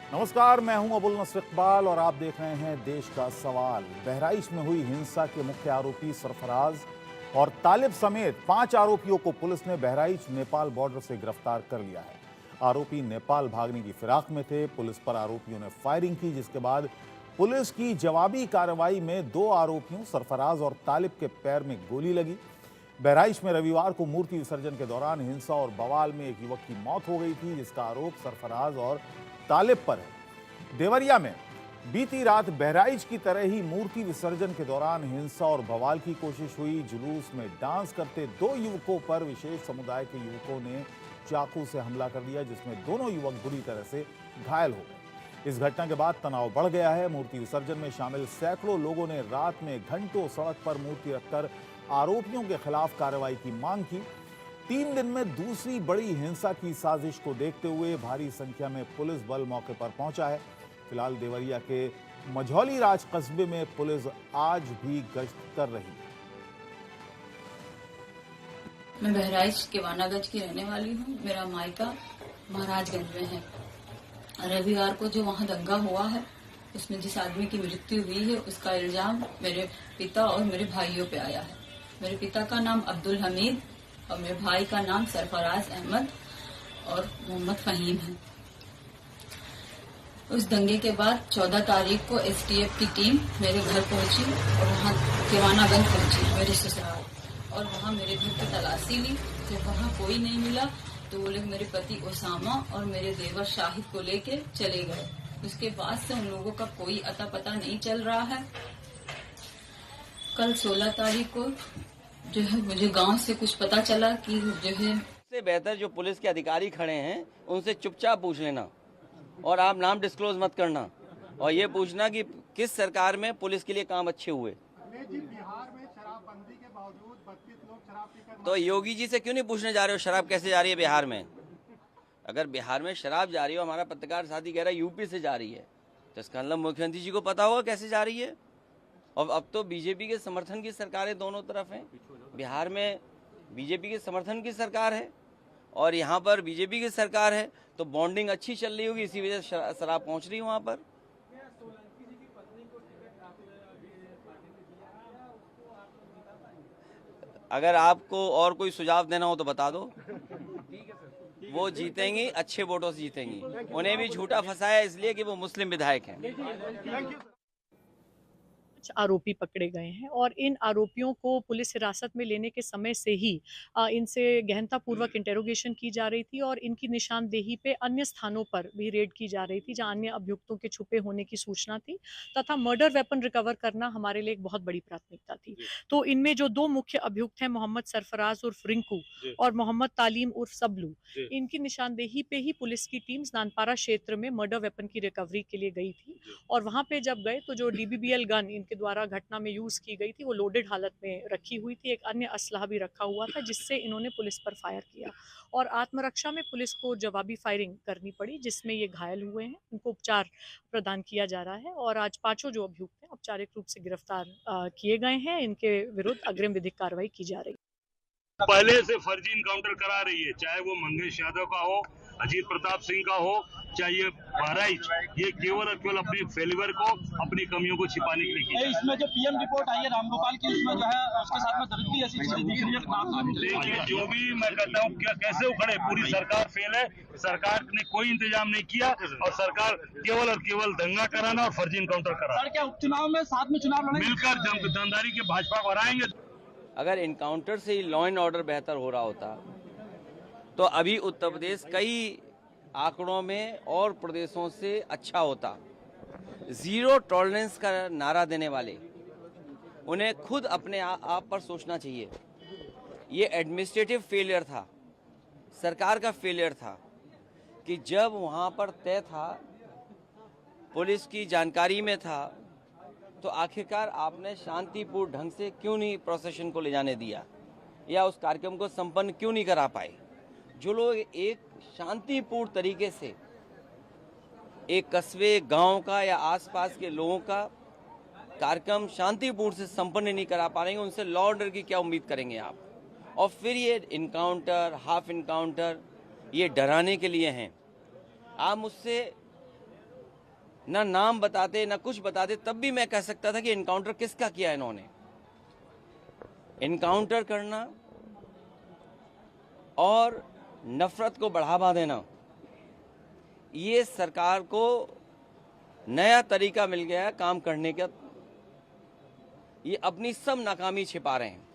नमस्कार, मैं हूं अबुल नसर इकबाल और आप देख रहे हैं देश का सवाल। बहराइच में हुई हिंसा के मुख्य आरोपी सरफराज और तालिब समेत 5 आरोपियों को पुलिस ने बहराइच नेपाल बॉर्डर से गिरफ्तार कर लिया है। आरोपी नेपाल भागने की फिराक में थे। पुलिस पर आरोपियों ने फायरिंग की, जिसके बाद पुलिस की जवाबी कार्रवाई में 2 आरोपियों सरफराज और तालिब के पैर में गोली लगी। बहराइच में रविवार को मूर्ति विसर्जन के दौरान हिंसा और बवाल में एक युवक की मौत हो गई थी, जिसका आरोप सरफराज और तालिब पर है। देवरिया में बीती रात बहराइच की तरह ही मूर्ति विसर्जन के दौरान हिंसा और बवाल की कोशिश हुई। जुलूस में डांस करते 2 युवकों पर विशेष समुदाय के युवकों ने चाकू से हमला कर दिया, जिसमें दोनों युवक बुरी तरह से घायल हो गए। इस घटना के बाद तनाव बढ़ गया है। मूर्ति विसर्जन में शामिल सैकड़ों लोगों ने रात में घंटों सड़क पर मूर्ति रखकर आरोपियों के खिलाफ कार्रवाई की मांग की। 3 दिन में दूसरी बड़ी हिंसा की साजिश को देखते हुए भारी संख्या में पुलिस बल मौके पर पहुंचा है। फिलहाल देवरिया के मझौली राज कस्बे में पुलिस आज भी गश्त कर रही है। मैं बहराइच के वानागंज की रहने वाली हूँ। मेरा मायका महाराजगंज में है। रविवार को जो वहाँ दंगा हुआ है, उसमें जिस आदमी की मृत्यु हुई है, उसका इल्जाम मेरे पिता और मेरे भाइयों पे आया है। मेरे पिता का नाम अब्दुल हमीद और मेरे भाई का नाम सरफराज अहमद और मोहम्मद फहीम है। उस दंगे के बाद 14 तारीख को एसटीएफ की टीम मेरे घर पहुंची और वहां किवानागंज पहुंची, मेरे ससुराल, और वहां मेरे घर की तलाशी ली। जब वहां कोई नहीं मिला तो वो लोग मेरे पति ओसामा और मेरे देवर शाहिद को लेके चले गए। उसके बाद से उन लोगों का कोई अता पता नहीं चल रहा है। कल 16 तारीख को जो है मुझे गांव से कुछ पता चला कि जो है से बेहतर जो पुलिस के अधिकारी खड़े हैं उनसे चुपचाप पूछ लेना और आप नाम डिस्क्लोज मत करना और ये पूछना कि किस सरकार में पुलिस के लिए काम अच्छे हुए। बिहार में शराबबंदी के बावजूद 32 लोग शराब पीकर तो योगी जी से क्यों नहीं पूछने जा रहे हो शराब कैसे जा रही है बिहार में? अगर बिहार में शराब जा रही हो, हमारा पत्रकार साथी कह रहा है यूपी से जा रही है, तो इसका मतलब मुख्यमंत्री जी को पता होगा कैसे जा रही है। और अब तो बीजेपी के समर्थन की सरकारें दोनों तरफ हैं। बिहार में बीजेपी के समर्थन की सरकार है और यहाँ पर बीजेपी की सरकार है, तो बॉन्डिंग अच्छी चल रही होगी, इसी वजह से शराब पहुँच रही है वहाँ पर। अगर आपको और कोई सुझाव देना हो तो बता दो। वो जीतेंगी, अच्छे वोटों से जीतेंगी। उन्हें भी झूठा फंसाया इसलिए कि वो मुस्लिम विधायक हैं। आरोपी पकड़े गए हैं और इन आरोपियों को पुलिस हिरासत में लेने के समय से ही इनसे गहनतापूर्वक इंटेरोगेशन की जा रही थी और इनकी निशानदेही पे अन्य स्थानों पर भी रेड की जा रही थी जहां अन्य अभियुक्तों के छुपे होने की सूचना थी, तथा मर्डर वेपन रिकवर करना हमारे लिए एक बहुत बड़ी प्राथमिकता थी। तो इनमें जो 2 मुख्य अभियुक्त हैं, मोहम्मद सरफराज उर्फ रिंकू और मोहम्मद तालीम उर्फ सबलू, इनकी निशानदेही पे ही पुलिस की टीम नानपारा क्षेत्र में मर्डर वेपन की रिकवरी के लिए गई थी। और वहां पे जब गए तो जो डीबीबीएल गन इनके द्वारा घटना में यूज की गई थी वो लोडेड हालत में रखी हुई थी। एक अन्य असलहा भी रखा हुआ था जिससे इन्होंने पुलिस पर फायर किया और आत्मरक्षा में पुलिस को जवाबी फायरिंग करनी पड़ी, जिसमें ये घायल हुए हैं। उनको उपचार प्रदान किया जा रहा है और आज 5 जो अभियुक्त हैं औपचारिक रूप से गिरफ्तार किए गए हैं। इनके विरुद्ध अग्रिम विधिक कार्रवाई की जा रही है। पहले से फर्जी इनकाउंटर करा रही है, चाहे वो मंगेश यादव का हो, अजीत प्रताप सिंह का हो, चाहे ये बहराइच, ये केवल और केवल अपने फेलिवर को, अपनी कमियों को छिपाने के लिए की। इसमें जो पीएम रिपोर्ट आई है रामगोपाल की, उसमें जो है उसके साथ में दरिद्री ऐसी चीजें दिख रही है। देखिए, जो भी मैं कहता हूँ, क्या कैसे उखड़े, पूरी सरकार फेल है। सरकार ने कोई इंतजाम नहीं किया और सरकार केवल और केवल दंगा कराना और फर्जी इनकाउंटर कराना। सर, क्या उपचुनाव में साथ में चुनाव लड़ेंगे? मिलकर जनदारी के भाजपा को हराएंगे। अगर इनकाउंटर से ही लॉ एंड ऑर्डर बेहतर हो रहा होता तो अभी उत्तर प्रदेश कई आंकड़ों में और प्रदेशों से अच्छा होता। जीरो टॉलरेंस का नारा देने वाले उन्हें खुद अपने आप पर सोचना चाहिए। ये एडमिनिस्ट्रेटिव फेलियर था, सरकार का फेलियर था कि जब वहाँ पर तय था, पुलिस की जानकारी में था, तो आखिरकार आपने शांतिपूर्ण ढंग से क्यों नहीं प्रोसेशन को ले जाने दिया या उस कार्यक्रम को संपन्न क्यों नहीं करा पाए? जो लोग एक शांतिपूर्ण तरीके से एक कस्बे, गांव का या आसपास के लोगों का कार्यक्रम शांतिपूर्ण से संपन्न नहीं करा पा रहे हैं, उनसे लॉ ऑर्डर की क्या उम्मीद करेंगे आप? और फिर ये इनकाउंटर, हाफ इनकाउंटर, ये डराने के लिए हैं। आप मुझसे ना नाम बताते ना कुछ बताते, तब भी मैं कह सकता था कि इनकाउंटर किसका किया इन्होंने। इनकाउंटर करना और नफरत को बढ़ावा देना, ये सरकार को नया तरीका मिल गया है काम करने का। ये अपनी सब नाकामी छिपा रहे हैं।